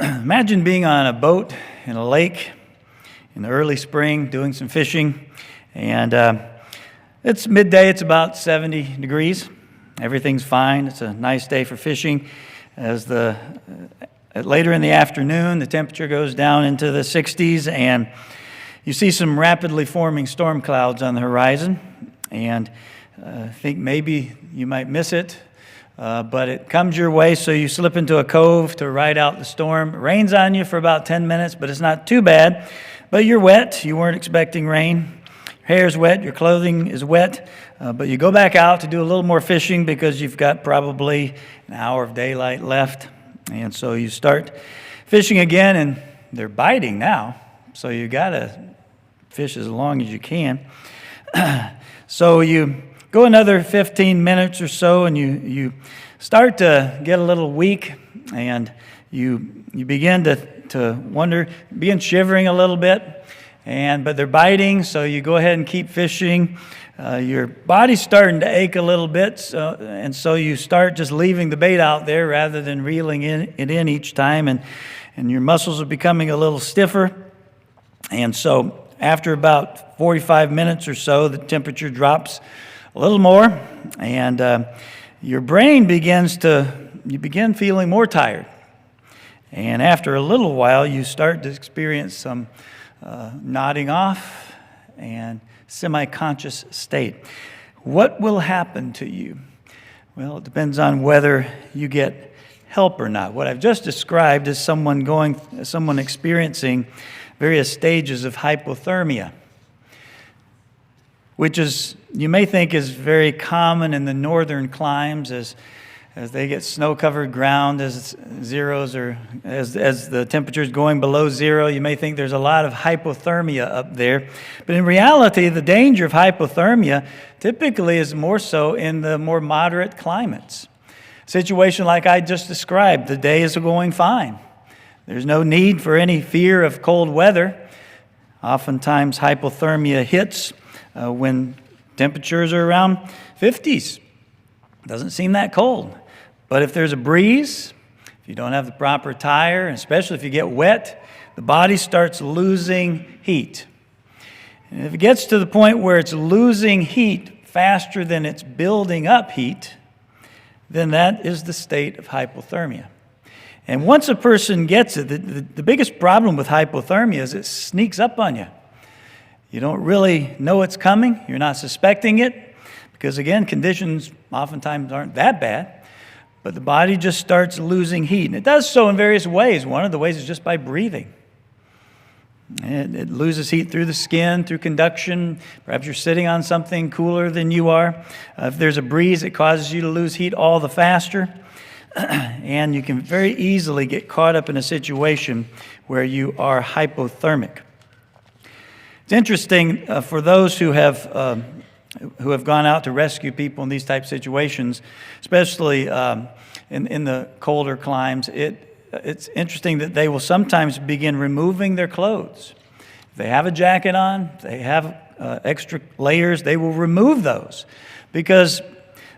Imagine being on a boat in a lake in the early spring doing some fishing, and it's midday, it's about 70 degrees. Everything's fine. It's a nice day for fishing. As later in the afternoon, the temperature goes down into the 60s, and you see some rapidly forming storm clouds on the horizon, and I think maybe you might miss it. But it comes your way, so you slip into a cove to ride out the storm. It rains on you for about 10 minutes, but it's not too bad. But you're wet. You weren't expecting rain. Your hair's wet. Your clothing is wet. But you go back out to do a little more fishing because you've got probably an hour of daylight left. And so you start fishing again, and they're biting now. So you got to fish as long as you can. So you go another 15 minutes or so, and you start to get a little weak, and you begin to wonder, begin shivering a little bit, but they're biting, so you go ahead and keep fishing. Your body's starting to ache a little bit, so you start just leaving the bait out there rather than reeling it in each time, and your muscles are becoming a little stiffer. And so after about 45 minutes or so, the temperature drops a little more, and your brain you begin feeling more tired. And after a little while, you start to experience some nodding off and semi-conscious state. What will happen to you? Well, it depends on whether you get help or not. What I've just described is someone experiencing various stages of hypothermia, which you may think is very common in the northern climes as they get snow-covered ground, as the temperature is going below zero. You may think there's a lot of hypothermia up there. But in reality, the danger of hypothermia typically is more so in the more moderate climates. Situation like I just described, the day is going fine. There's no need for any fear of cold weather. Oftentimes hypothermia hits when temperatures are around 50s. Doesn't seem that cold. But if there's a breeze, if you don't have the proper tire, and especially if you get wet, the body starts losing heat. And if it gets to the point where it's losing heat faster than it's building up heat, then that is the state of hypothermia. And once a person gets it, the biggest problem with hypothermia is it sneaks up on you. You don't really know it's coming. You're not suspecting it because, again, conditions oftentimes aren't that bad. But the body just starts losing heat. And it does so in various ways. One of the ways is just by breathing. It loses heat through the skin, through conduction. Perhaps you're sitting on something cooler than you are. If there's a breeze, it causes you to lose heat all the faster. And you can very easily get caught up in a situation where you are hypothermic. It's interesting for those who have gone out to rescue people in these type of situations, especially in the colder climes. It's interesting that they will sometimes begin removing their clothes. If they have a jacket on, if they have extra layers, they will remove those because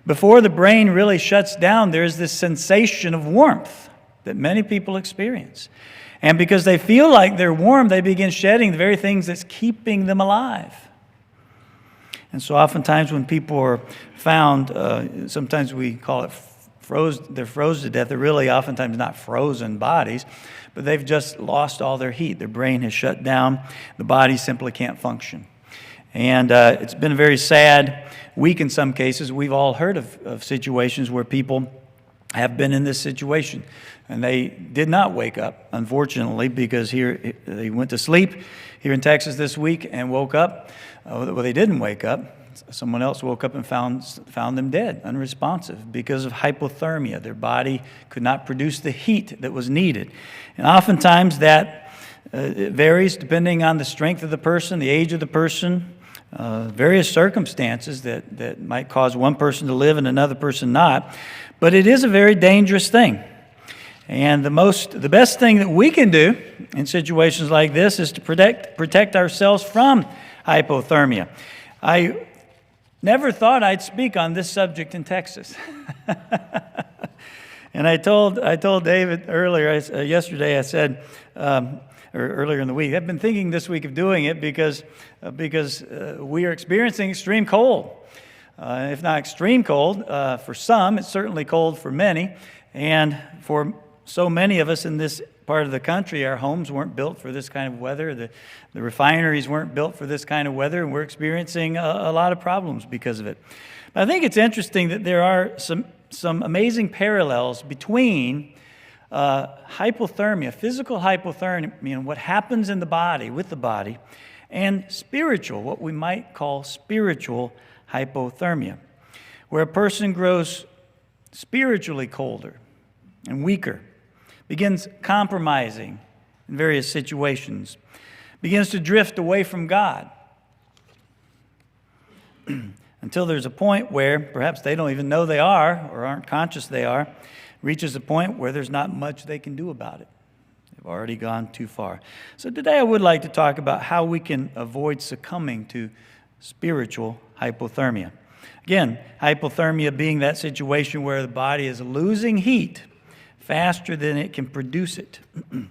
before the brain really shuts down, there's this sensation of warmth that many people experience. And because they feel like they're warm, they begin shedding the very things that's keeping them alive. And so oftentimes when people are found, sometimes we call it they're frozen to death. They're really oftentimes not frozen bodies, but they've just lost all their heat. Their brain has shut down. The body simply can't function. And it's been a very sad week in some cases. We've all heard of situations where people have been in this situation. And they did not wake up, unfortunately, because here they went to sleep here in Texas this week and woke up. Well, they didn't wake up. Someone else woke up and found them dead, unresponsive, because of hypothermia. Their body could not produce the heat that was needed. And oftentimes that it varies depending on the strength of the person, the age of the person, various circumstances that might cause one person to live and another person not. But it is a very dangerous thing. And the best thing that we can do in situations like this is to protect ourselves from hypothermia. I never thought I'd speak on this subject in Texas. And I told David earlier, yesterday, I said, or earlier in the week, I've been thinking this week of doing it because we are experiencing extreme cold. If not extreme cold, for some, it's certainly cold for many. And for so many of us in this part of the country, our homes weren't built for this kind of weather. The refineries weren't built for this kind of weather, and we're experiencing a lot of problems because of it. But I think it's interesting that there are some amazing parallels between hypothermia, physical hypothermia, and what happens in the body, with the body, and spiritual, what we might call spiritual hypothermia, where a person grows spiritually colder and weaker, begins compromising in various situations, begins to drift away from God, until there's a point where perhaps they don't even know they are or aren't conscious they are, reaches a point where there's not much they can do about it. They've already gone too far. So today I would like to talk about how we can avoid succumbing to spiritual hypothermia. Again, hypothermia being that situation where the body is losing heat faster than it can produce it. And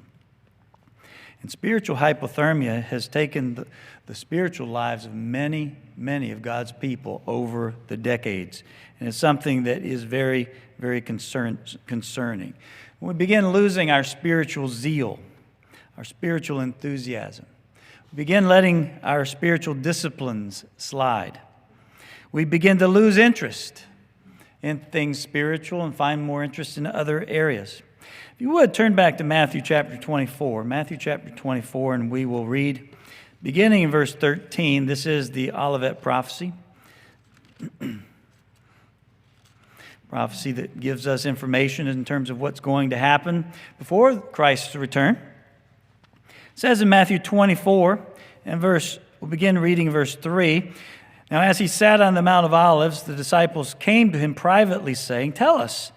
spiritual hypothermia has taken the spiritual lives of many, many of God's people over the decades. And it's something that is very, very concerning. When we begin losing our spiritual zeal, our spiritual enthusiasm, we begin letting our spiritual disciplines slide. We begin to lose interest in things spiritual and find more interest in other areas. If you would, turn back to Matthew chapter 24. Matthew chapter 24, and we will read, beginning in verse 13. This is the Olivet prophecy. Prophecy that gives us information in terms of what's going to happen before Christ's return. It says in Matthew 24, and we'll begin reading verse 3. Now, as he sat on the Mount of Olives, the disciples came to him privately, saying, "Tell us,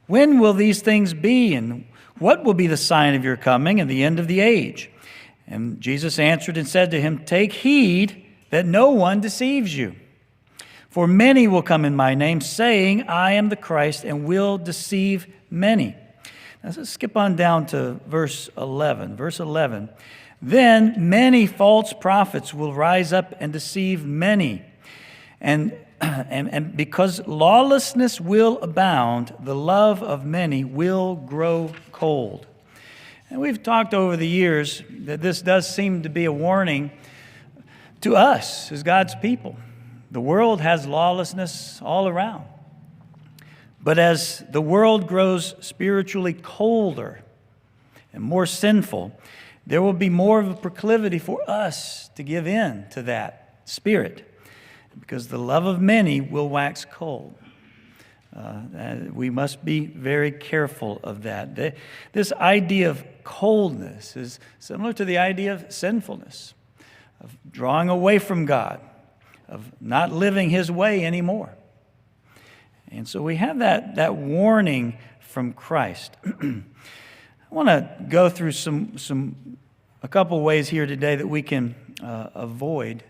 when will these things be, and what will be the sign of your coming and the end of the age?" And Jesus answered and said to him, "Take heed that no one deceives you. For many will come in my name, saying, 'I am the Christ,' and will deceive many." Now, let's skip on down to verse 11. Verse 11, "Then many false prophets will rise up and deceive many. And because lawlessness will abound, the love of many will grow cold." And we've talked over the years that this does seem to be a warning to us as God's people. The world has lawlessness all around. But as the world grows spiritually colder and more sinful, there will be more of a proclivity for us to give in to that spirit, because the love of many will wax cold. We must be very careful of that. This idea of coldness is similar to the idea of sinfulness, of drawing away from God, of not living His way anymore. And so we have that warning from Christ. I want to go through a couple ways here today that we can avoid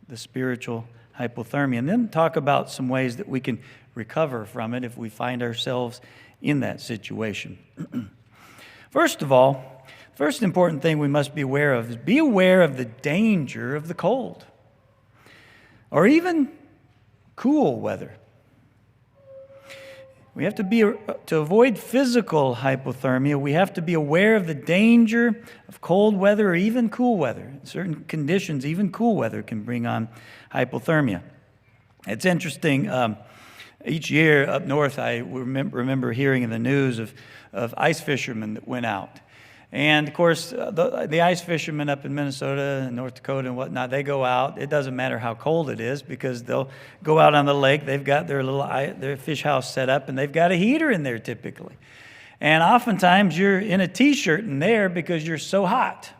the spiritual hypothermia, and then talk about some ways that we can recover from it if we find ourselves in that situation. First of all, first important thing we must be aware of is be aware of the danger of the cold, or even cool weather. We have to avoid physical hypothermia, we have to be aware of the danger of cold weather or even cool weather. In certain conditions, even cool weather can bring on hypothermia. It's interesting, each year up north, I remember hearing in the news of ice fishermen that went out. And, of course, the ice fishermen up in Minnesota and North Dakota and whatnot, they go out. It doesn't matter how cold it is, because they'll go out on the lake. They've got their fish house set up, and they've got a heater in there typically. And oftentimes you're in a T-shirt in there because you're so hot.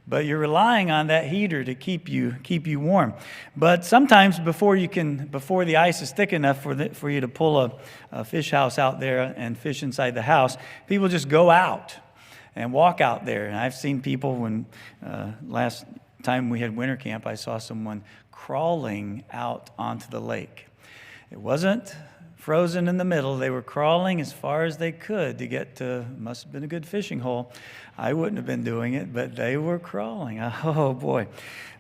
But you're relying on that heater to keep you warm. But sometimes before the ice is thick enough for you to pull a fish house out there and fish inside the house, people just go out and walk out there. And I've seen people when last time we had winter camp, I saw someone crawling out onto the lake. It wasn't frozen in the middle. They were crawling as far as they could to get to, must have been a good fishing hole. I wouldn't have been doing it, but they were crawling. Oh, boy.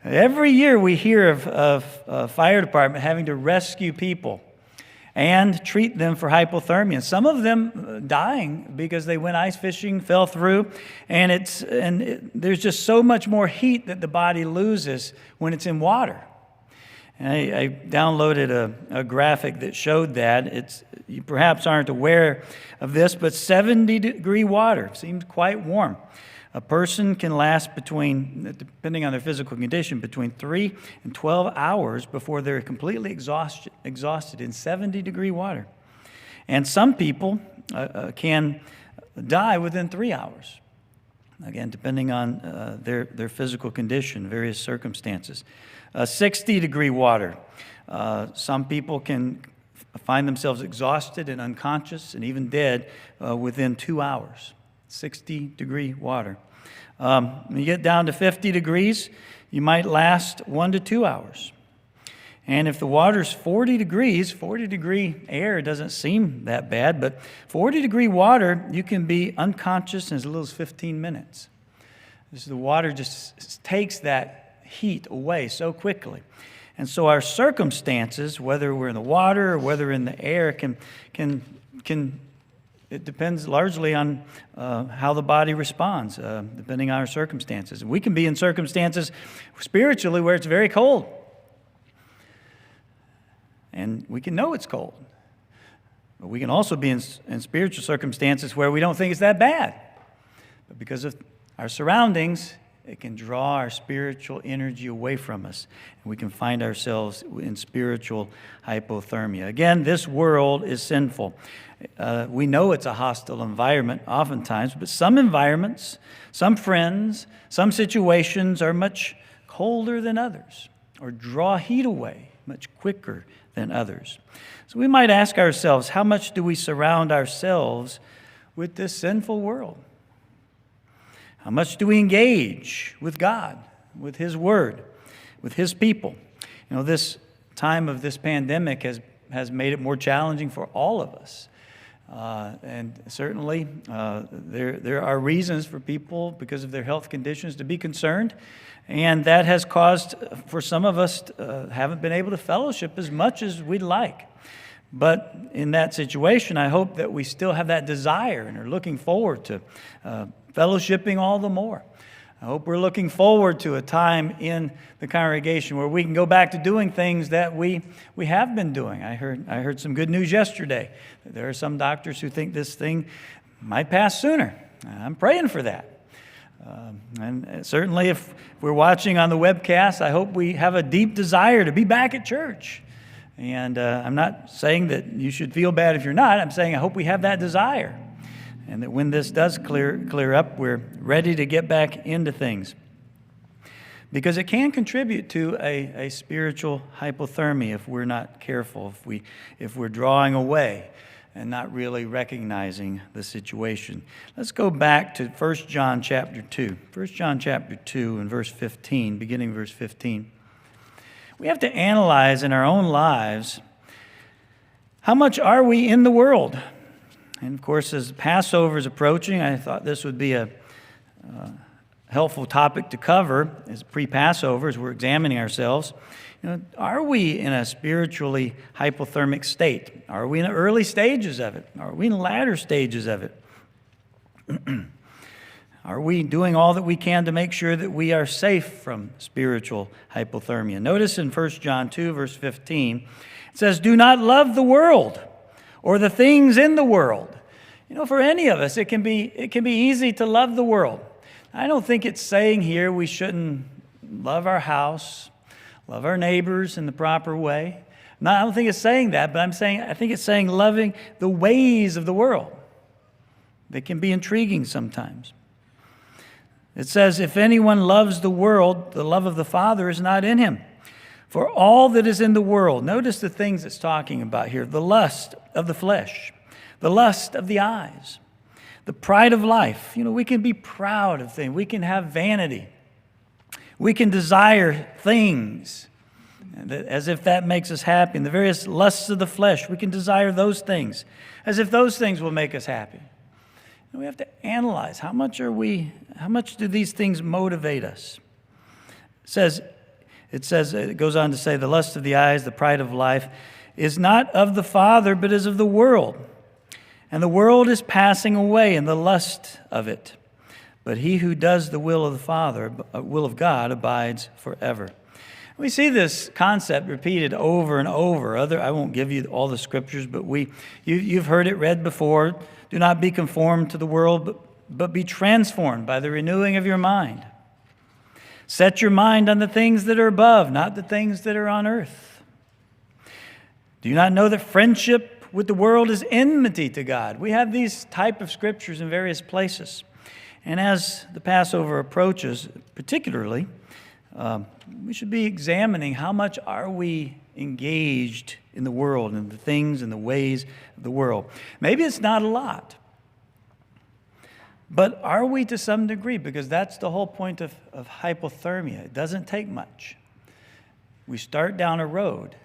Every year we hear of a fire department having to rescue people and treat them for hypothermia. Some of them dying because they went ice fishing, fell through, and there's just so much more heat that the body loses when it's in water. And I downloaded a graphic that showed that. You perhaps aren't aware of this, but 70-degree water seems quite warm. A person can last depending on their physical condition, between 3 and 12 hours before they're completely exhausted in 70-degree water. And some people can die within 3 hours, again, depending on their physical condition, various circumstances. 60-degree water. Some people can find themselves exhausted and unconscious and even dead within 2 hours. 60-degree water. When you get down to 50 degrees, you might last 1 to 2 hours. And if the water's 40 degrees, 40-degree air doesn't seem that bad, but 40-degree water, you can be unconscious in as little as 15 minutes. The water just takes that heat away so quickly. And so our circumstances, whether we're in the water or whether in the air, can it depends largely on how the body responds, depending on our circumstances. We can be in circumstances spiritually where it's very cold. And we can know it's cold. But we can also be in spiritual circumstances where we don't think it's that bad. But because of our surroundings, it can draw our spiritual energy away from us. And we can find ourselves in spiritual hypothermia. Again, this world is sinful. We know it's a hostile environment oftentimes, but some environments, some friends, some situations are much colder than others or draw heat away much quicker than others. So we might ask ourselves, how much do we surround ourselves with this sinful world? How much do we engage with God, with His Word, with His people? You know, this time of this pandemic has made it more challenging for all of us. And certainly there are reasons for people, because of their health conditions, to be concerned. And that has caused, for some of us, haven't been able to fellowship as much as we'd like. But in that situation, I hope that we still have that desire and are looking forward to fellowshipping all the more. I hope we're looking forward to a time in the congregation where we can go back to doing things that we have been doing. I heard some good news yesterday. There are some doctors who think this thing might pass sooner. I'm praying for that. And certainly if we're watching on the webcast, I hope we have a deep desire to be back at church. And I'm not saying that you should feel bad if you're not. I'm saying I hope we have that desire. And that when this does clear up, we're ready to get back into things. Because it can contribute to a spiritual hypothermia if we're not careful, if we're drawing away and not really recognizing the situation. Let's go back to 1 John chapter 2. 1 John chapter 2 and verse 15, beginning verse 15. We have to analyze in our own lives, how much are we in the world? And of course, as Passover is approaching, I thought this would be a helpful topic to cover as pre-Passover, as we're examining ourselves. You know, are we in a spiritually hypothermic state? Are we in the early stages of it? Are we in the latter stages of it? Are we doing all that we can to make sure that we are safe from spiritual hypothermia? Notice in 1 John 2, verse 15, it says, "Do not love the world or the things in the world." You know, for any of us, it can be easy to love the world. I don't think it's saying here we shouldn't love our house, love our neighbors in the proper way. No, I don't think it's saying that, but I think it's saying loving the ways of the world. They can be intriguing sometimes. It says, "If anyone loves the world, the love of the Father is not in him. For all that is in the world," notice the things it's talking about here: the lust of the flesh, the lust of the eyes, the pride of life. You know, we can be proud of things. We can have vanity. We can desire things as if that makes us happy. And the various lusts of the flesh, we can desire those things, as if those things will make us happy. And we have to analyze, how much do these things motivate us? It goes on to say, the lust of the eyes, the pride of life, is not of the Father, but is of the world. And the world is passing away, and the lust of it. But he who does the will of the Father, will of God, abides forever. We see this concept repeated over and over. I won't give you all the scriptures, but you've heard it read before. Do not be conformed to the world, but be transformed by the renewing of your mind. Set your mind on the things that are above, not the things that are on earth. Do you not know that friendship with the world is enmity to God? We have these type of scriptures in various places. And as the Passover approaches, particularly, we should be examining how much are we engaged in the world and the things and the ways of the world. Maybe it's not a lot. But are we to some degree? Because that's the whole point of hypothermia. It doesn't take much. We start down a road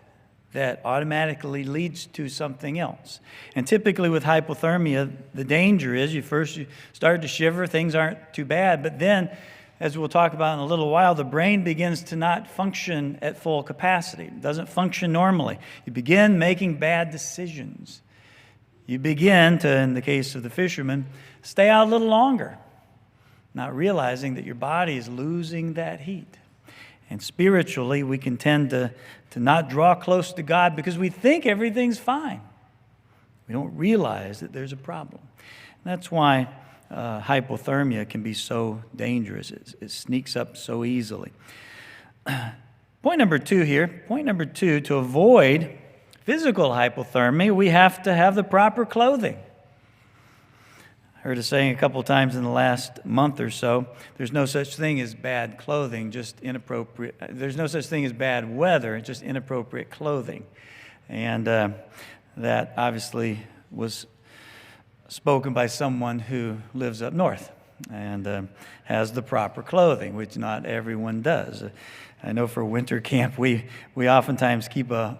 that automatically leads to something else. And typically with hypothermia, the danger is you start to shiver, things aren't too bad, but then, as we'll talk about in a little while, the brain begins to not function at full capacity. It doesn't function normally. You begin making bad decisions. You begin to, in the case of the fisherman, stay out a little longer, not realizing that your body is losing that heat. And spiritually, we can tend to not draw close to God because we think everything's fine. We don't realize that there's a problem. And that's why hypothermia can be so dangerous. It sneaks up so easily. Point number two, to avoid physical hypothermia, we have to have the proper clothing. I heard a saying a couple times in the last month or so, there's no such thing as bad clothing, just inappropriate. There's no such thing as bad weather, just inappropriate clothing. And that obviously was spoken by someone who lives up north and has the proper clothing, which not everyone does. I know for winter camp, we oftentimes keep to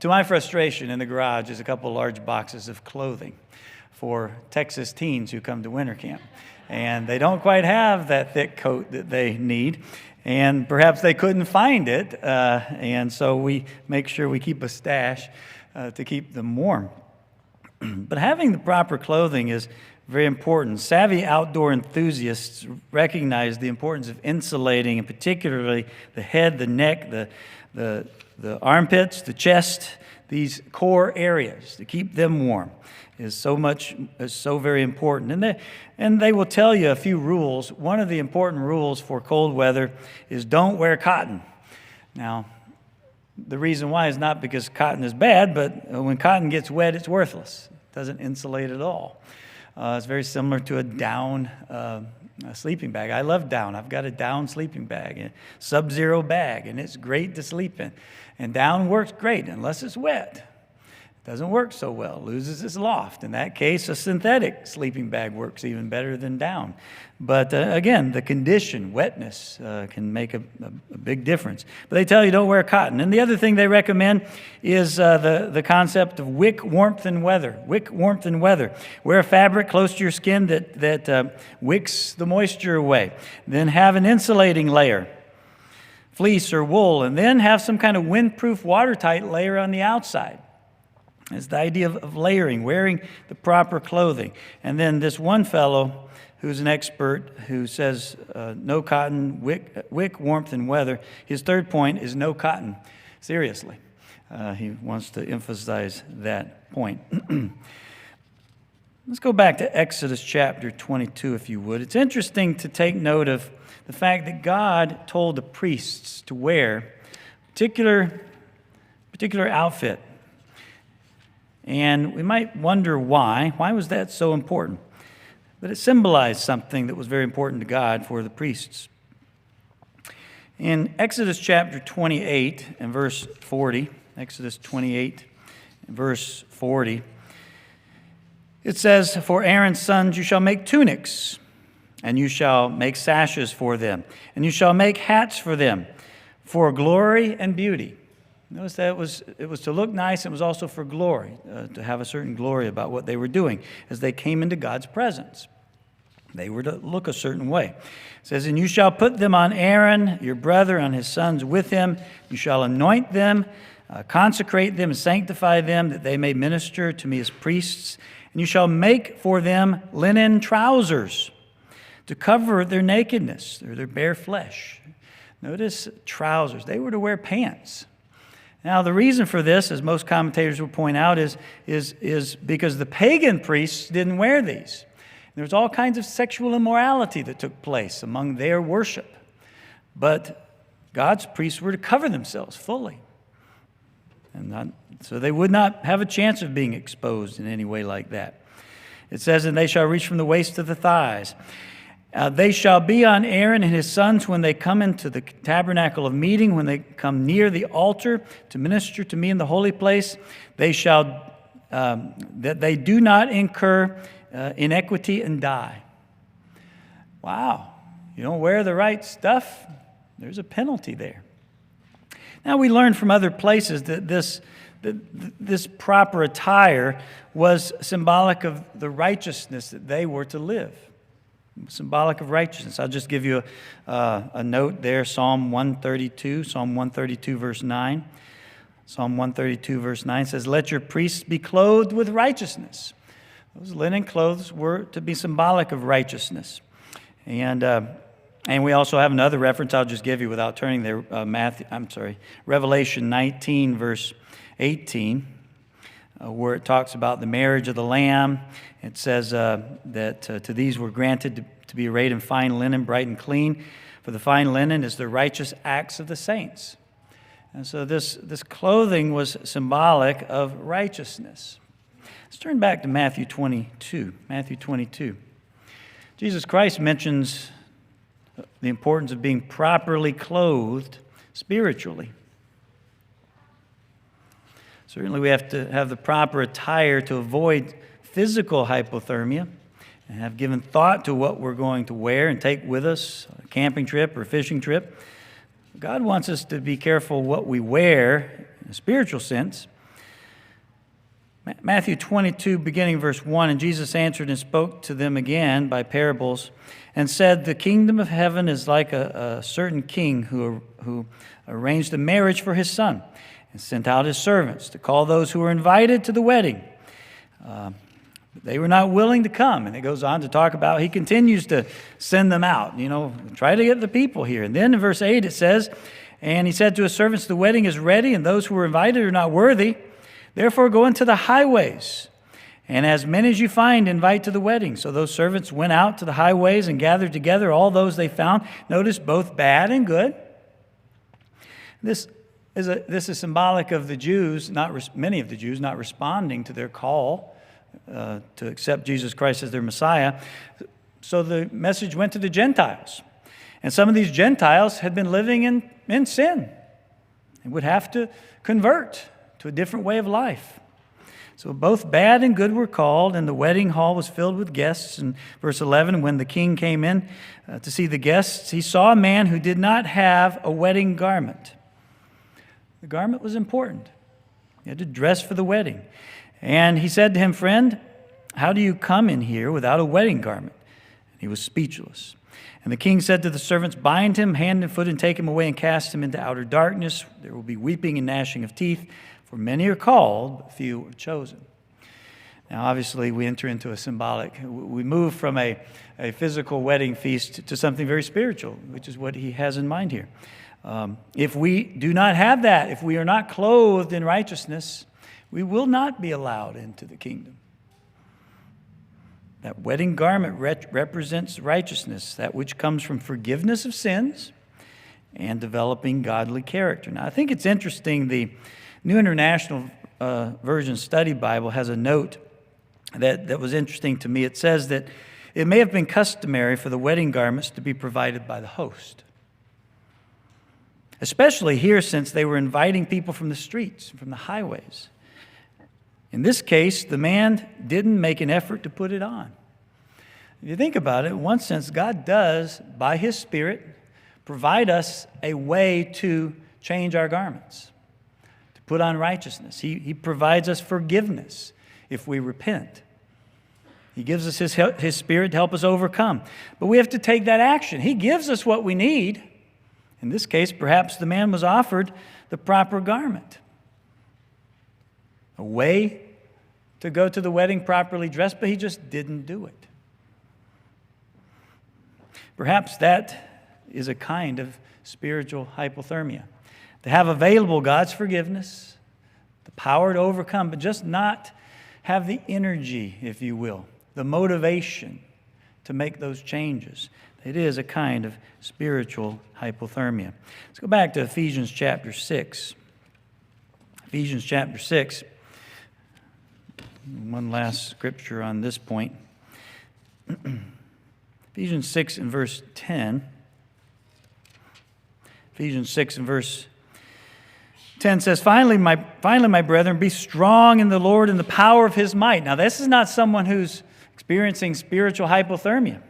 my frustration, in the garage is a couple large boxes of clothing for Texas teens who come to winter camp. And they don't quite have that thick coat that they need. And perhaps they couldn't find it. And so we make sure we keep a stash to keep them warm. But having the proper clothing is very important. Savvy outdoor enthusiasts recognize the importance of insulating, and particularly the head, the neck, the armpits, the chest, these core areas, to keep them warm is so very important. And they will tell you a few rules. One of the important rules for cold weather is don't wear cotton. Now, the reason why is not because cotton is bad, but when cotton gets wet, it's worthless. It doesn't insulate at all. It's very similar to a down sleeping bag. I love down. I've got a down sleeping bag, a sub-zero bag, and it's great to sleep in. And down works great unless it's wet. It doesn't work so well. It loses its loft. In that case, a synthetic sleeping bag works even better than down. But again, the condition, wetness, can make a big difference. But they tell you don't wear cotton. And the other thing they recommend is the concept of wick warmth and weather. Wick warmth and weather. Wear a fabric close to your skin that wicks the moisture away. Then have an insulating layer, fleece or wool, and then have some kind of windproof, watertight layer on the outside. It's the idea of layering, wearing the proper clothing. And then this one fellow who's an expert who says no cotton, wick, warmth, and weather. His third point is no cotton. Seriously. He wants to emphasize that point. Let's go back to Exodus chapter 22, if you would. It's interesting to take note of the fact that God told the priests to wear a particular outfit. And we might wonder why. Why was that so important? But it symbolized something that was very important to God for the priests. In Exodus chapter 28 and verse 40, Exodus 28 and verse 40, it says, "For Aaron's sons you shall make tunics, and you shall make sashes for them, and you shall make hats for them. for glory and beauty. Notice that it was to look nice. It was also for glory, to have a certain glory about what they were doing as they came into God's presence. They were to look a certain way. It says, and you shall put them on Aaron, your brother, on his sons with him. You shall anoint them, consecrate them, and sanctify them, that they may minister to me as priests. And you shall make for them linen trousers to cover their nakedness, or their bare flesh. Notice trousers. They were to wear pants. Now, the reason for this, as most commentators will point out, is because the pagan priests didn't wear these. There's all kinds of sexual immorality that took place among their worship. But God's priests were to cover themselves fully. So they would not have a chance of being exposed in any way like that. It says, and they shall reach from the waist to the thighs. They shall be on Aaron and his sons when they come into the tabernacle of meeting, when they come near the altar to minister to me in the holy place. They shall, that they do not incur inequity and die. Wow. You don't wear the right stuff, there's a penalty there. Now we learn from other places that this proper attire was symbolic of the righteousness that they were to live. Symbolic of righteousness. I'll just give you a note there. Psalm 132 verse 9. Psalm 132 verse 9 says, let your priests be clothed with righteousness. Those linen clothes were to be symbolic of righteousness. And we also have another reference I'll just give you without turning there. Revelation 19 verse 18. Where it talks about the marriage of the Lamb. It says that to these were granted to be arrayed in fine linen, bright and clean. For the fine linen is the righteous acts of the saints. And so this clothing was symbolic of righteousness. Let's turn back to Matthew 22. Matthew 22. Jesus Christ mentions the importance of being properly clothed spiritually. Certainly we have to have the proper attire to avoid physical hypothermia and have given thought to what we're going to wear and take with us on a camping trip or fishing trip. God wants us to be careful what we wear in a spiritual sense. Matthew 22, beginning verse 1, and Jesus answered and spoke to them again by parables and said, the kingdom of heaven is like a certain king who arranged a marriage for his son, and sent out his servants to call those who were invited to the wedding. But they were not willing to come. And it goes on to talk about, he continues to send them out. Try to get the people here. And then in verse 8 it says, and he said to his servants, the wedding is ready, and those who were invited are not worthy. Therefore go into the highways, and as many as you find, invite to the wedding. So those servants went out to the highways and gathered together all those they found. Notice both bad and good. This is symbolic of the Jews, many of the Jews, not responding to their call to accept Jesus Christ as their Messiah. So the message went to the Gentiles. And some of these Gentiles had been living in sin and would have to convert to a different way of life. So both bad and good were called, and the wedding hall was filled with guests. In verse 11, when the king came in to see the guests, he saw a man who did not have a wedding garment. The garment was important. He had to dress for the wedding. And he said to him, friend, how do you come in here without a wedding garment? And he was speechless. And the king said to the servants, bind him hand and foot and take him away and cast him into outer darkness. There will be weeping and gnashing of teeth, for many are called, but few are chosen. Now, obviously, we enter into a symbolic. We move from a physical wedding feast to something very spiritual, which is what he has in mind here. If we do not have that, if we are not clothed in righteousness, we will not be allowed into the kingdom. That wedding garment represents righteousness, that which comes from forgiveness of sins and developing godly character. Now, I think it's interesting, the New International Version Study Bible has a note that was interesting to me. It says that it may have been customary for the wedding garments to be provided by the host. Especially here, since they were inviting people from the streets, from the highways. In this case, the man didn't make an effort to put it on. If you think about it, in one sense, God does, by His Spirit, provide us a way to change our garments, to put on righteousness. He provides us forgiveness if we repent. He gives us His Spirit to help us overcome. But we have to take that action. He gives us what we need. In this case, perhaps the man was offered the proper garment, a way to go to the wedding properly dressed, but he just didn't do it. Perhaps that is a kind of spiritual hypothermia. To have available God's forgiveness, the power to overcome, but just not have the energy, if you will, the motivation to make those changes. It is a kind of spiritual hypothermia. Let's go back to Ephesians chapter 6. Ephesians chapter 6. One last scripture on this point. Ephesians 6 and verse 10. Ephesians 6 and verse 10 says, Finally, my brethren, be strong in the Lord and the power of His might. Now, this is not someone who's experiencing spiritual hypothermia.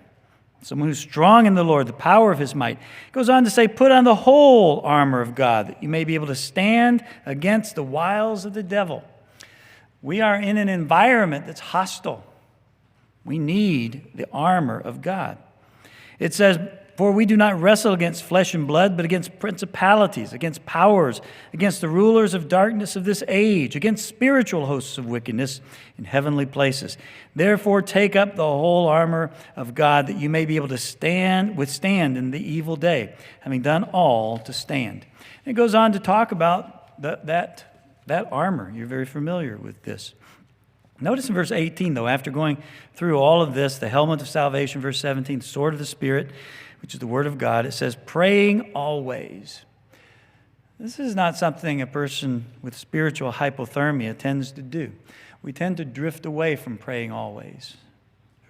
Someone who's strong in the Lord, the power of His might. It goes on to say, put on the whole armor of God, that you may be able to stand against the wiles of the devil. We are in an environment that's hostile. We need the armor of God. It says, for we do not wrestle against flesh and blood, but against principalities, against powers, against the rulers of darkness of this age, against spiritual hosts of wickedness in heavenly places. Therefore, take up the whole armor of God, that you may be able to withstand in the evil day, having done all to stand. And it goes on to talk about that armor. You're very familiar with this. Notice in verse 18, though, after going through all of this, the helmet of salvation, verse 17, sword of the Spirit, which is the Word of God, it says, praying always. This is not something a person with spiritual hypothermia tends to do. We tend to drift away from praying always,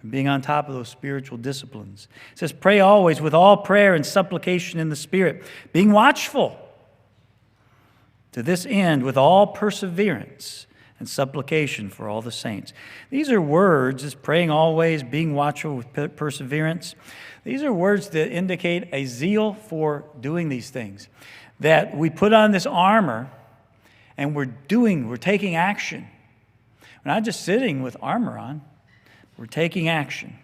from being on top of those spiritual disciplines. It says, pray always with all prayer and supplication in the Spirit, being watchful. To this end, with all perseverance and supplication for all the saints. These are words, as praying always, being watchful with perseverance. These are words that indicate a zeal for doing these things. That we put on this armor and we're taking action. We're not just sitting with armor on, we're taking action.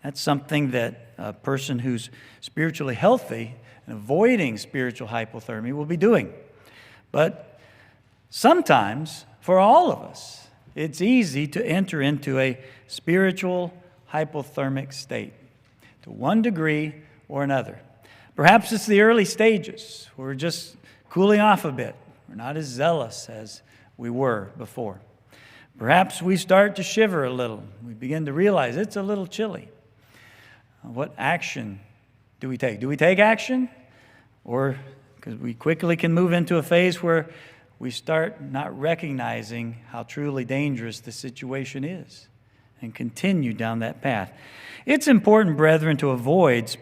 That's something that a person who's spiritually healthy and avoiding spiritual hypothermia will be doing. But sometimes, for all of us, it's easy to enter into a spiritual hypothermic state to one degree or another. Perhaps it's the early stages. We're just cooling off a bit. We're not as zealous as we were before. Perhaps we start to shiver a little. We begin to realize it's a little chilly. What action do we take? Do we take action? Or because we quickly can move into a phase where we start not recognizing how truly dangerous the situation is and continue down that path. It's important, brethren, to avoid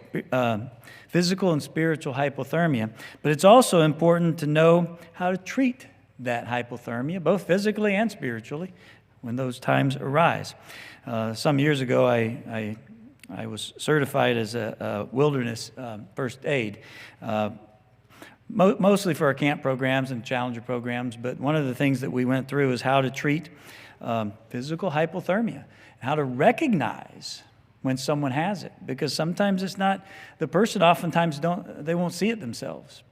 physical and spiritual hypothermia, but it's also important to know how to treat that hypothermia, both physically and spiritually, when those times arise. Some years ago, I was certified as a wilderness first aid, mostly for our camp programs and Challenger programs, but one of the things that we went through is how to treat physical hypothermia, how to recognize when someone has it, because sometimes it's not the person. Oftentimes they won't see it themselves.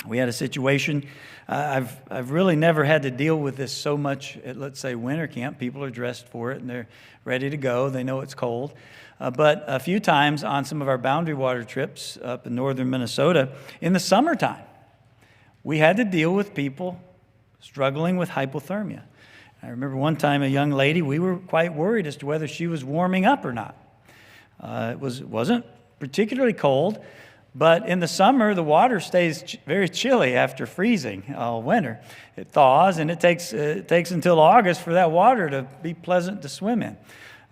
We had a situation. I've really never had to deal with this so much at, let's say, winter camp. People are dressed for it and they're ready to go. They know it's cold. But a few times on some of our boundary water trips up in northern Minnesota, in the summertime, we had to deal with people struggling with hypothermia. I remember one time a young lady, we were quite worried as to whether she was warming up or not. It wasn't particularly cold, but in the summer, the water stays very chilly after freezing all winter. It thaws, and it takes until August for that water to be pleasant to swim in.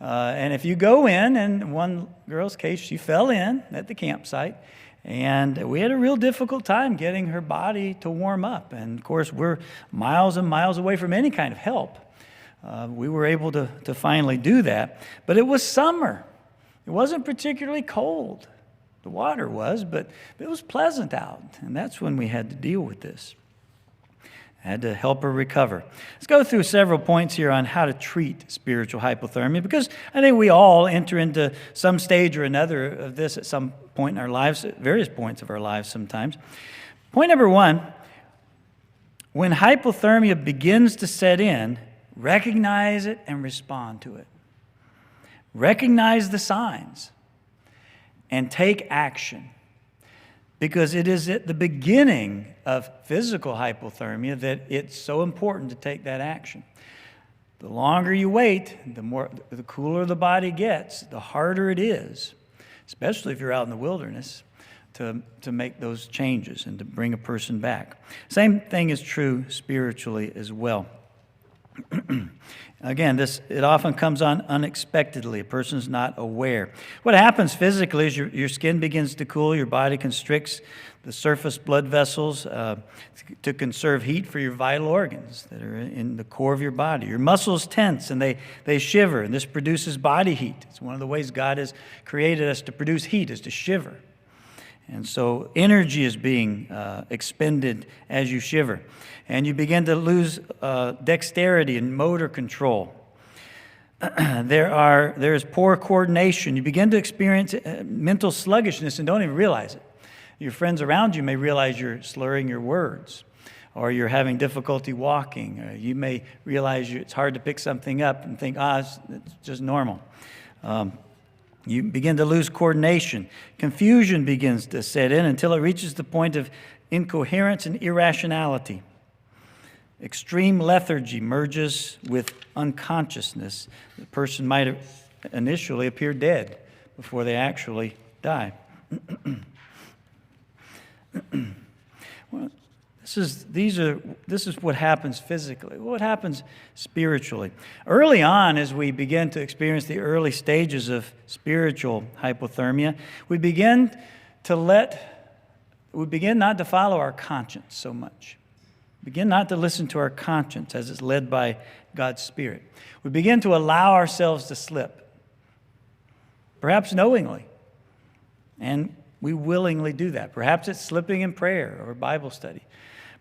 And if you go in, and one girl's case, she fell in at the campsite, and we had a real difficult time getting her body to warm up. And, of course, we're miles and miles away from any kind of help. We were able to finally do that. But it was summer. It wasn't particularly cold. the water was, but it was pleasant out. And that's when we had to deal with this. I had to help her recover. Let's go through several points here on how to treat spiritual hypothermia, because I think we all enter into some stage or another of this at some point in our lives, at various points of our lives sometimes. Point number one, when hypothermia begins to set in, recognize it and respond to it. Recognize the signs and take action. Because it is at the beginning of physical hypothermia that it's so important to take that action. The longer you wait, the cooler the body gets, the harder it is, especially if you're out in the wilderness, to make those changes and to bring a person back. Same thing is true spiritually as well. Again, it often comes on unexpectedly. A person's not aware. What happens physically is your skin begins to cool, your body constricts the surface blood vessels to conserve heat for your vital organs that are in the core of your body. Your muscles tense and they shiver, and this produces body heat. It's one of the ways God has created us to produce heat, is to shiver. And so energy is being expended as you shiver. And you begin to lose dexterity and motor control. There is poor coordination. You begin to experience mental sluggishness and don't even realize it. Your friends around you may realize you're slurring your words, or you're having difficulty walking, or you may realize it's hard to pick something up and think, it's just normal. You begin to lose coordination. Confusion begins to set in until it reaches the point of incoherence and irrationality. Extreme lethargy merges with unconsciousness. The person might have initially appear dead before they actually die. Well, this is what happens physically. What happens spiritually? Early on, as we begin to experience the early stages of spiritual hypothermia, we begin not to follow our conscience so much. Begin not to listen to our conscience as it's led by God's Spirit. We begin to allow ourselves to slip, perhaps knowingly, and we willingly do that. Perhaps it's slipping in prayer or Bible study.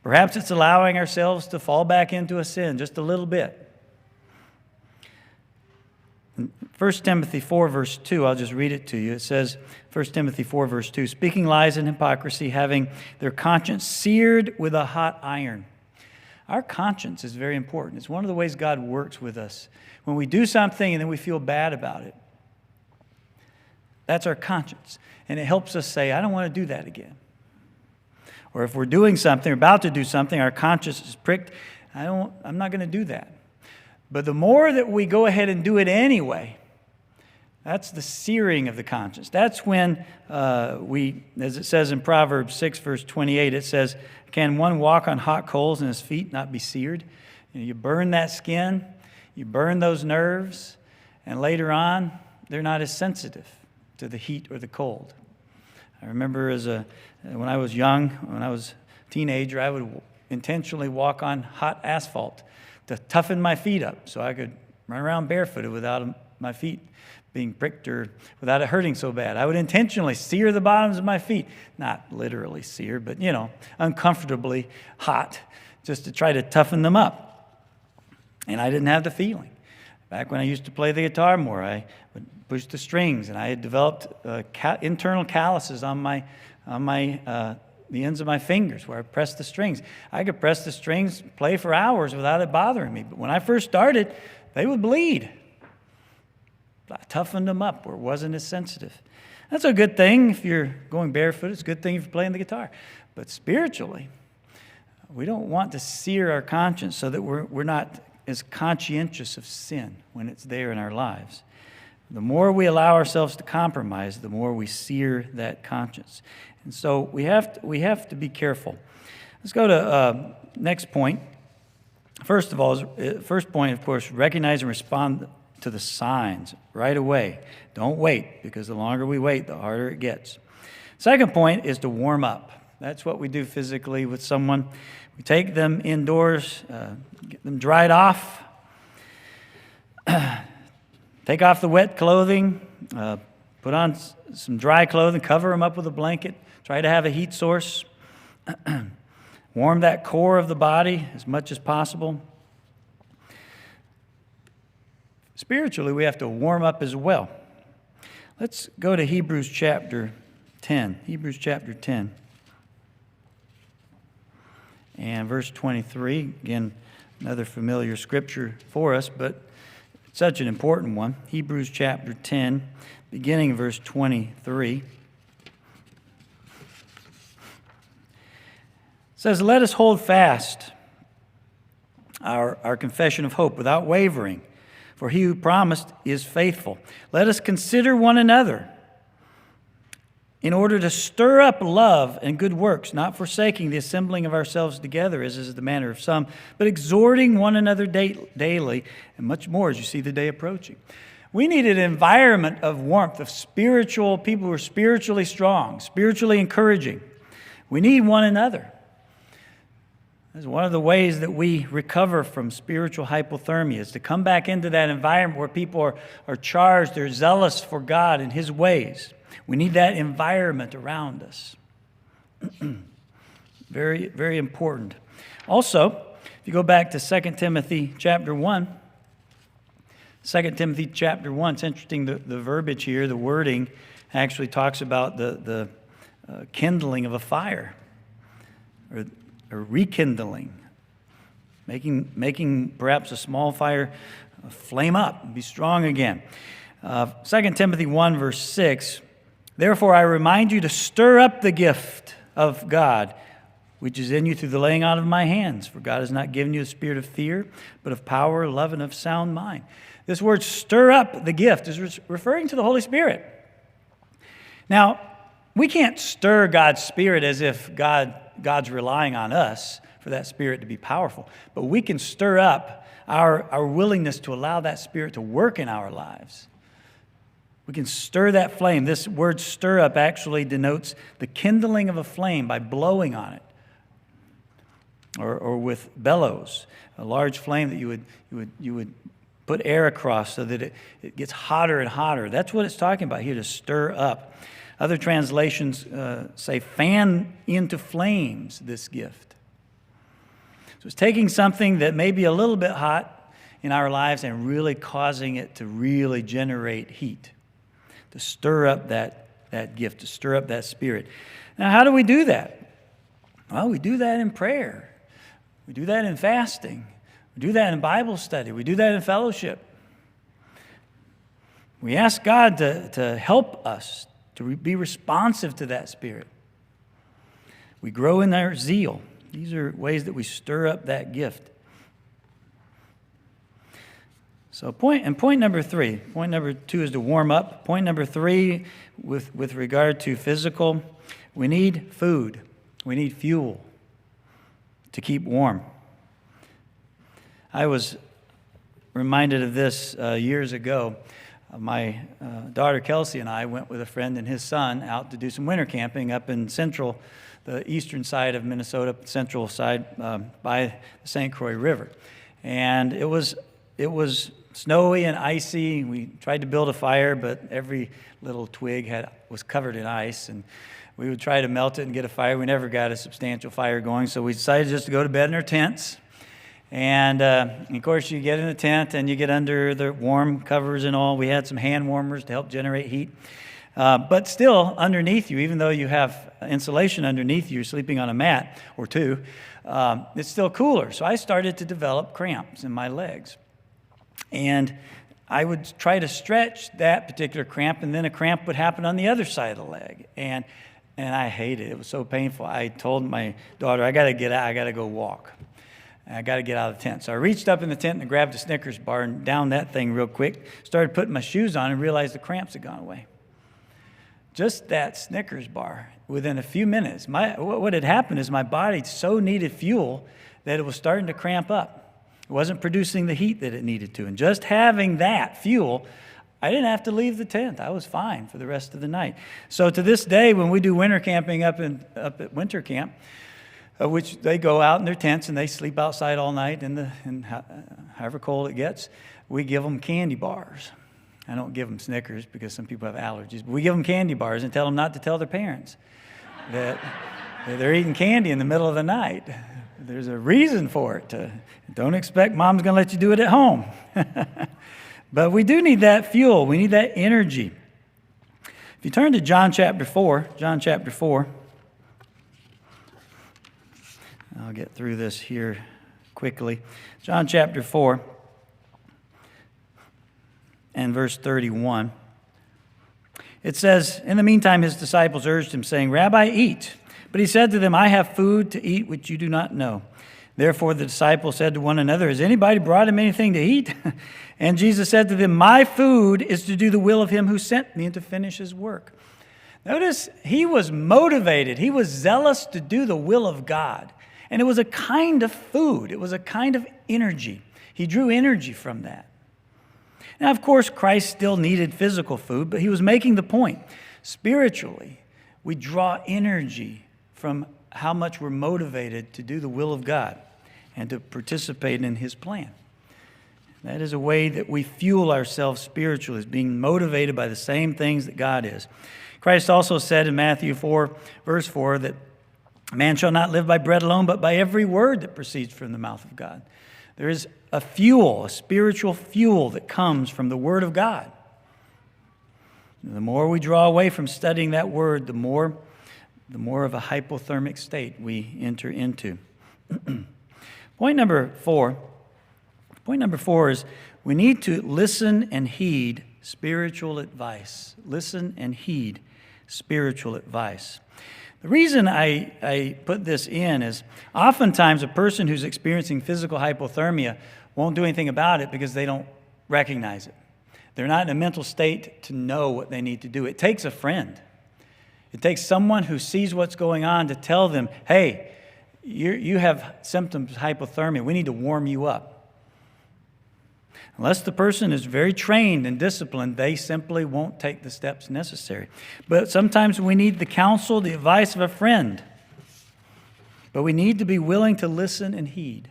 Perhaps it's allowing ourselves to fall back into a sin just a little bit. In 1 Timothy 4, verse 2, I'll just read it to you. It says, 1 Timothy 4, verse 2, speaking lies and hypocrisy, having their conscience seared with a hot iron. Our conscience is very important. It's one of the ways God works with us. When we do something and then we feel bad about it, that's our conscience. And it helps us say, I don't want to do that again. Or if we're doing something, or about to do something, our conscience is pricked, I'm not going to do that. But the more that we go ahead and do it anyway, that's the searing of the conscience. That's when as it says in Proverbs 6, verse 28, it says, can one walk on hot coals and his feet not be seared? You burn that skin, you burn those nerves, and later on, they're not as sensitive to the heat or the cold. I remember when I was young, when I was a teenager, I would intentionally walk on hot asphalt to toughen my feet up so I could run around barefooted without my feet being pricked or without it hurting so bad. I would intentionally sear the bottoms of my feet, not literally sear, but, uncomfortably hot, just to try to toughen them up. And I didn't have the feeling. Back when I used to play the guitar more, I would push the strings, and I had developed internal calluses on the ends of my fingers where I pressed the strings. I could press the strings, play for hours without it bothering me. But when I first started, they would bleed. I toughened them up where it wasn't as sensitive. That's a good thing if you're going barefoot. It's a good thing if you're playing the guitar. But spiritually, we don't want to sear our conscience so that we're not as conscientious of sin when it's there in our lives. The more we allow ourselves to compromise, the more we sear that conscience. And so we have to be careful. Let's go to next point. First of all, first point, of course, recognize and respond to the signs right away. Don't wait, because the longer we wait, the harder it gets. Second point is to warm up. That's what we do physically with someone. We take them indoors, get them dried off, take off the wet clothing, Put on some dry clothing, cover them up with a blanket, try to have a heat source. Warm that core of the body as much as possible. Spiritually, we have to warm up as well. Let's go to Hebrews chapter 10. Hebrews chapter 10. And verse 23. Again, another familiar scripture for us, but such an important one. Hebrews chapter 10, beginning verse 23. It says, "Let us hold fast our confession of hope without wavering, for he who promised is faithful. Let us consider one another in order to stir up love and good works, not forsaking the assembling of ourselves together, as is the manner of some, but exhorting one another daily, and much more as you see the day approaching." We need an environment of warmth, of spiritual people who are spiritually strong, spiritually encouraging. We need one another. That's one of the ways that we recover from spiritual hypothermia, is to come back into that environment where people are charged, they're zealous for God and His ways. We need that environment around us. Very, very important. Also, if you go back to 2 Timothy chapter 1, 2 Timothy chapter 1, it's interesting, the verbiage here, the wording actually talks about the kindling of a fire, or rekindling, making perhaps a small fire flame up and be strong again. 2 Timothy 1, verse 6, "Therefore I remind you to stir up the gift of God, which is in you through the laying on of my hands. For God has not given you a spirit of fear, but of power, love, and of sound mind." This word "stir up the gift" is referring to the Holy Spirit. Now, we can't stir God's Spirit as if God's relying on us for that Spirit to be powerful. But we can stir up our willingness to allow that Spirit to work in our lives. We can stir that flame. This word "stir up" actually denotes the kindling of a flame by blowing on it, or with bellows, a large flame that you would put air across so that it gets hotter and hotter. That's what it's talking about here, to stir up. Other translations say fan into flames this gift. So it's taking something that may be a little bit hot in our lives and really causing it to really generate heat, to stir up that gift, to stir up that Spirit. Now, how do we do that? Well, we do that in prayer. We do that in fasting. We do that in Bible study. We do that in fellowship. We ask God to help us to be responsive to that Spirit. We grow in our zeal. These are ways that we stir up that gift. So point number 3. Point number 2 is to warm up. Point number 3, with regard to physical, we need food. We need fuel to keep warm. I was reminded of this years ago. My daughter Kelsey and I went with a friend and his son out to do some winter camping up in the eastern side of Minnesota, central side by the St. Croix River. And it was snowy and icy. We tried to build a fire, but every little twig was covered in ice, and we would try to melt it and get a fire. We never got a substantial fire going, so we decided just to go to bed in our tents. And of course, you get in a tent and you get under the warm covers and all. We had some hand warmers to help generate heat. But still, underneath you, even though you have insulation underneath you, you're sleeping on a mat or two, it's still cooler. So I started to develop cramps in my legs. And I would try to stretch that particular cramp, and then a cramp would happen on the other side of the leg. And I hated it. It was so painful. I told my daughter, I got to get out. I got to go walk. I got to get out of the tent. So I reached up in the tent and grabbed a Snickers bar and downed that thing real quick, started putting my shoes on and realized the cramps had gone away. Just that Snickers bar, within a few minutes, what had happened is my body so needed fuel that it was starting to cramp up. It wasn't producing the heat that it needed to. And just having that fuel, I didn't have to leave the tent. I was fine for the rest of the night. So to this day, when we do winter camping up at winter camp, which they go out in their tents and they sleep outside all night and however cold it gets, we give them candy bars. I don't give them Snickers because some people have allergies, but we give them candy bars and tell them not to tell their parents that they're eating candy in the middle of the night. There's a reason for it. Don't expect mom's going to let you do it at home. But we do need that fuel. We need that energy. If you turn to John chapter 4, I'll get through this here quickly. John chapter 4 and verse 31. It says, "In the meantime his disciples urged him, saying, 'Rabbi, eat.' But he said to them, 'I have food to eat which you do not know.' Therefore the disciples said to one another, 'Has anybody brought him anything to eat?' And Jesus said to them, 'My food is to do the will of him who sent me and to finish his work.'" Notice he was motivated. He was zealous to do the will of God. And it was a kind of food. It was a kind of energy. He drew energy from that. Now, of course, Christ still needed physical food, but he was making the point. Spiritually, we draw energy from how much we're motivated to do the will of God and to participate in his plan. That is a way that we fuel ourselves spiritually, is being motivated by the same things that God is. Christ also said in Matthew 4, verse 4, that man shall not live by bread alone, but by every word that proceeds from the mouth of God. There is a fuel, a spiritual fuel that comes from the Word of God. The more we draw away from studying that Word, the more of a hypothermic state we enter into. Point number four is we need to listen and heed spiritual advice. Listen and heed spiritual advice. The reason I put this in is oftentimes a person who's experiencing physical hypothermia won't do anything about it because they don't recognize it. They're not in a mental state to know what they need to do. It takes a friend. It takes someone who sees what's going on to tell them, hey, you have symptoms of hypothermia. We need to warm you up. Unless the person is very trained and disciplined, they simply won't take the steps necessary. But sometimes we need the counsel, the advice of a friend. But we need to be willing to listen and heed.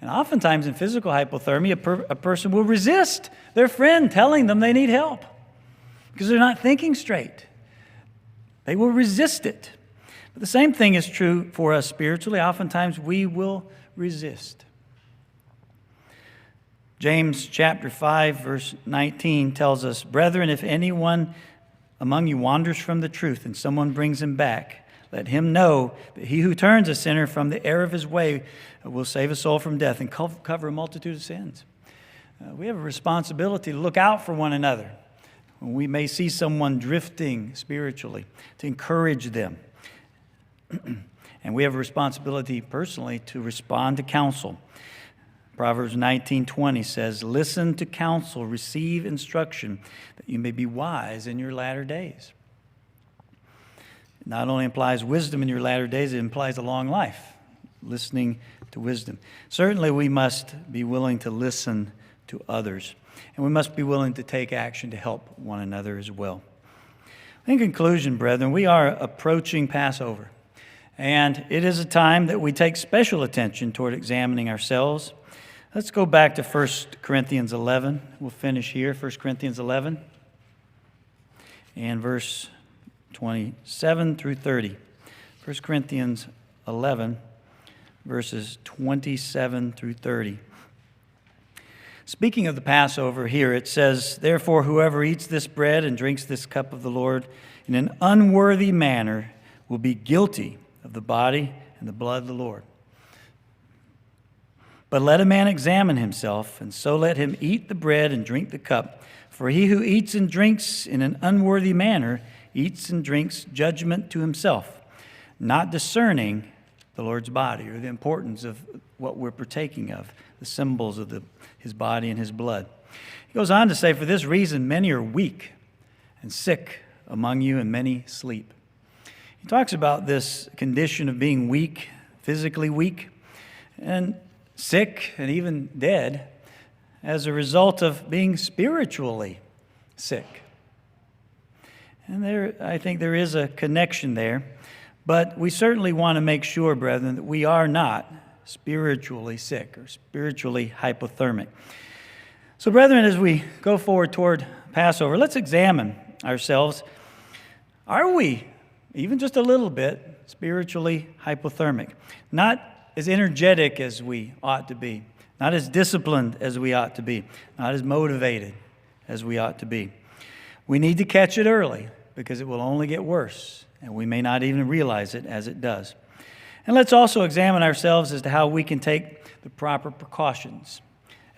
And oftentimes in physical hypothermia, a person will resist their friend telling them they need help because they're not thinking straight. They will resist it. But the same thing is true for us spiritually. Oftentimes we will resist. James chapter 5, verse 19 tells us, "Brethren, if anyone among you wanders from the truth and someone brings him back, let him know that he who turns a sinner from the error of his way will save a soul from death and cover a multitude of sins." We have a responsibility to look out for one another when we may see someone drifting spiritually, to encourage them. And we have a responsibility personally to respond to counsel. Proverbs 19:20 says, "Listen to counsel, receive instruction, that you may be wise in your latter days." It not only implies wisdom in your latter days, it implies a long life, listening to wisdom. Certainly we must be willing to listen to others, and we must be willing to take action to help one another as well. In conclusion, brethren, we are approaching Passover, and it is a time that we take special attention toward examining ourselves. Let's go back to 1 Corinthians 11. We'll finish here, 1 Corinthians 11 and verse 27 through 30. 1 Corinthians 11, verses 27 through 30. Speaking of the Passover here, it says, "Therefore whoever eats this bread and drinks this cup of the Lord in an unworthy manner will be guilty of the body and the blood of the Lord. But let a man examine himself, and so let him eat the bread and drink the cup. For he who eats and drinks in an unworthy manner eats and drinks judgment to himself, not discerning the Lord's body," or the importance of what we're partaking of, the symbols of his body and his blood. He goes on to say, "For this reason many are weak and sick among you, and many sleep." He talks about this condition of being weak, physically weak, and sick and even dead as a result of being spiritually sick. And I think there is a connection there, but we certainly want to make sure, brethren, that we are not spiritually sick or spiritually hypothermic. So, brethren, as we go forward toward Passover, let's examine ourselves. Are we, even just a little bit, spiritually hypothermic? Not as energetic as we ought to be, not as disciplined as we ought to be, not as motivated as we ought to be. We need to catch it early because it will only get worse, and we may not even realize it as it does. And let's also examine ourselves as to how we can take the proper precautions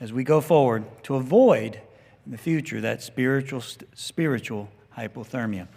as we go forward to avoid in the future that spiritual hypothermia.